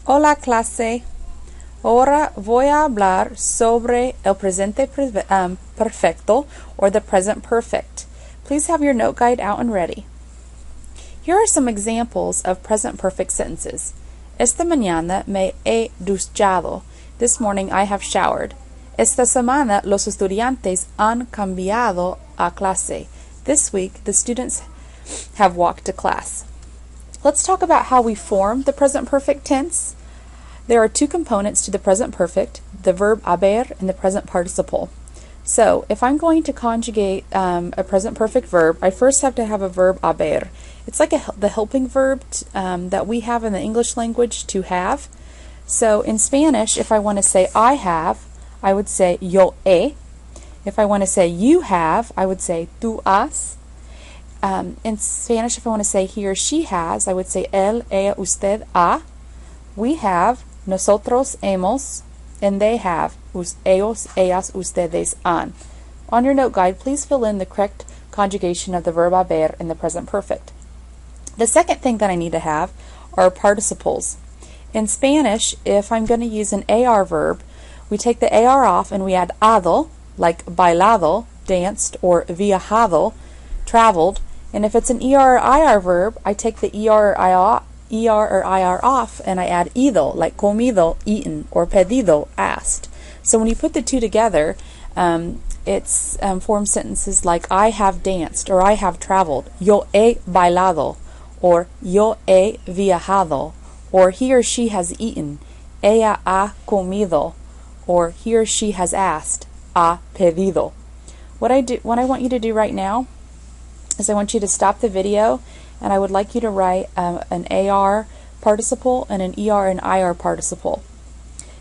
Hola clase. Ahora voy a hablar sobre el presente perfecto or the present perfect. Please have your note guide out and ready. Here are some examples of present perfect sentences. Esta mañana me he duchado. This morning I have showered. Esta semana los estudiantes han cambiado a clase. This week the students have walked to class. Let's talk about how we form the present perfect tense. There are two components to the present perfect, the verb haber and the present participle. So, if I'm going to conjugate a present perfect verb, I first have to have a verb haber. It's like the helping verb that we have in the English language, to have. So, in Spanish, if I want to say I have, I would say yo he. If I want to say you have, I would say tú has. In Spanish, if I want to say he or she has, I would say él, ella, usted, ha. We have, nosotros hemos, and they have, ellos, ellas, ustedes han. On your note guide, please fill in the correct conjugation of the verb haber in the present perfect. The second thing that I need to have are participles. In Spanish, if I'm going to use an AR verb, we take the AR off and we add ado, like bailado, danced, or viajado, traveled. And if it's an ER or IR verb, I take the ER or IR off and I add ido, like comido, eaten, or pedido, asked. So when you put the two together, it's forms sentences like I have danced, or I have traveled, yo he bailado, or yo he viajado, or he or she has eaten, ella ha comido, or he or she has asked, ha pedido. What I want you to do right now is I want you to stop the video and I would like you to write an AR participle and an ER and IR participle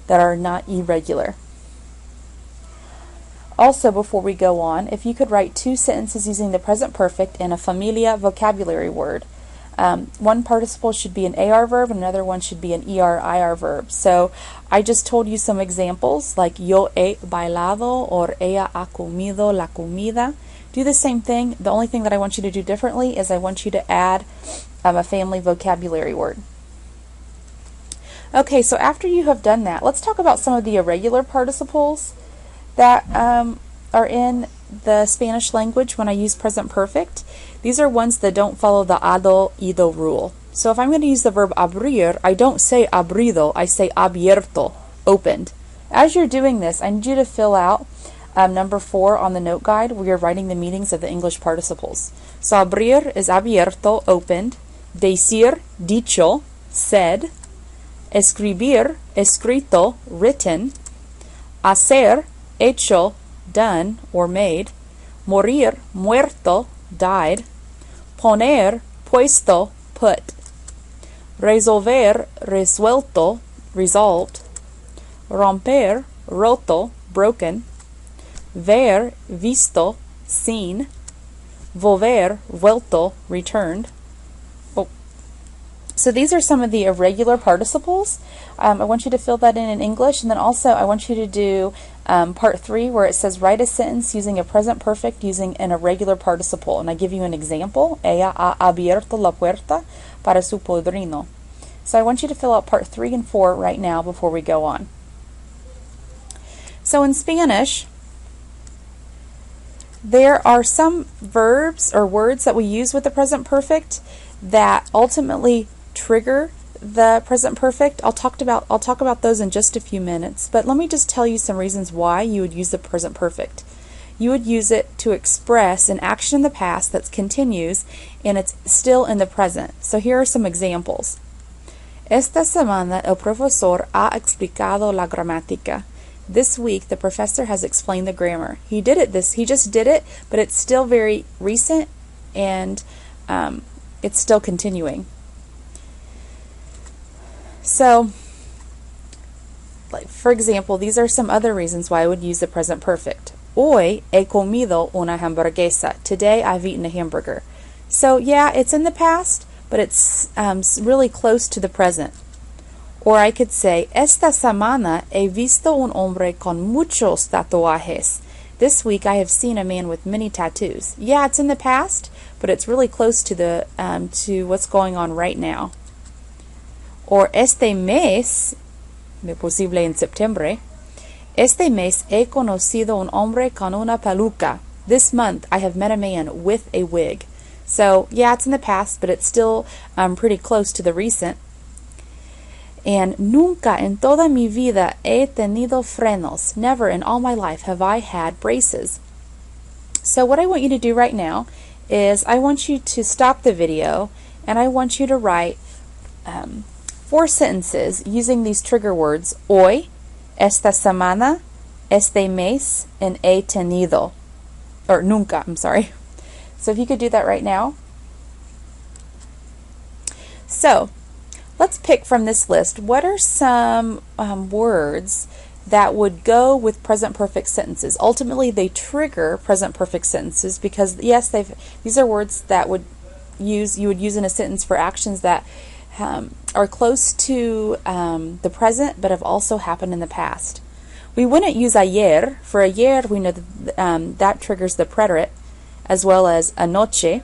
that are not irregular. Also, before we go on, if you could write two sentences using the present perfect and a familia vocabulary word. One participle should be an AR verb and another one should be an ER IR verb. So I just told you some examples like yo he bailado or ella ha comido la comida. Do the same thing. The only thing that I want you to do differently is I want you to add a family vocabulary word. Okay, so after you have done that, let's talk about some of the irregular participles that are in the Spanish language when I use present perfect. These are ones that don't follow the ado, ido rule. So if I'm going to use the verb abrir, I don't say abrido, I say abierto, opened. As you're doing this, I need you to fill out number 4 on the note guide where you're writing the meanings of the English participles. So abrir is abierto, opened. Decir, dicho, said. Escribir, escrito, written. Hacer, hecho, done or made. Morir, muerto, died. Poner, puesto, put. Resolver, resuelto, resolved. Romper, roto, broken. Ver, visto, seen. Volver, vuelto, returned. So these are some of the irregular participles. I want you to fill that in English, and then also I want you to do part 3 where it says write a sentence using a present perfect using an irregular participle. And I give you an example. Ella ha abierto la puerta para su padrino. So I want you to fill out part 3 and 4 right now before we go on. So in Spanish, there are some verbs or words that we use with the present perfect that ultimately trigger the present perfect. I'll talk about those in just a few minutes, but let me just tell you some reasons why you would use the present perfect. You would use it to express an action in the past that continues and it's still in the present. So here are some examples. Esta semana el profesor ha explicado la gramática. This week the professor has explained the grammar. He just did it, but it's still very recent and it's still continuing. So, like for example, these are some other reasons why I would use the present perfect. Hoy he comido una hamburguesa. Today I've eaten a hamburger. So yeah, it's in the past, but it's really close to the present. Or I could say, esta semana he visto un hombre con muchos tatuajes. This week I have seen a man with many tattoos. Yeah, it's in the past, but it's really close to the to what's going on right now. Or este mes, posible en septiembre, este mes he conocido un hombre con una peluca. This month I have met a man with a wig. So, yeah, it's in the past, but it's still pretty close to the recent. And nunca en toda mi vida he tenido frenos. Never in all my life have I had braces. So what I want you to do right now is I want you to stop the video and I want you to write 4 sentences using these trigger words: hoy, esta semana, este mes, and he tenido. Or nunca, I'm sorry. So if you could do that right now. So let's pick from this list, what are some words that would go with present perfect sentences? Ultimately, they trigger present perfect sentences because, yes, these are words that you would use in a sentence for actions that are close to the present but have also happened in the past. We wouldn't use ayer. For ayer, we know that triggers the preterite, as well as anoche.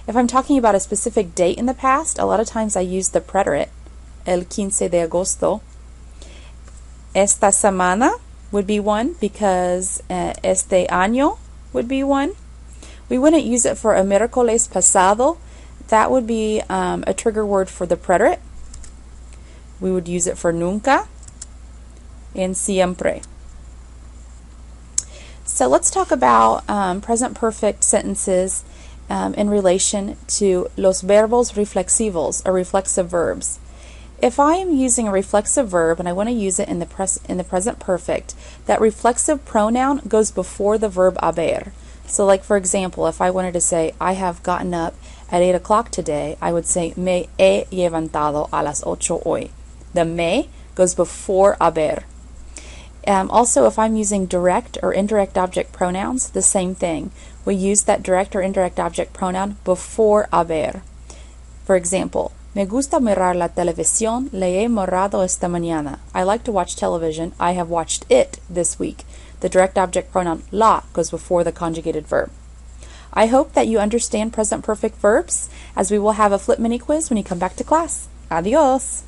If I'm talking about a specific date in the past, a lot of times I use the preterite, el 15 de agosto. Esta semana would be one because este año would be one. We wouldn't use it for a miércoles pasado. That would be a trigger word for the preterite. We would use it for nunca and siempre. So let's talk about present perfect sentences in relation to los verbos reflexivos, or reflexive verbs. If I am using a reflexive verb and I want to use it in the present perfect, that reflexive pronoun goes before the verb haber. So like, for example, if I wanted to say, I have gotten up at 8 o'clock today, I would say, me he levantado a las 8 hoy. The me goes before haber. Also, if I'm using direct or indirect object pronouns, the same thing. We use that direct or indirect object pronoun before haber. For example, me gusta mirar la televisión, le he mirado esta mañana. I like to watch television. I have watched it this week. The direct object pronoun la goes before the conjugated verb. I hope that you understand present perfect verbs, as we will have a flip mini quiz when you come back to class. Adios!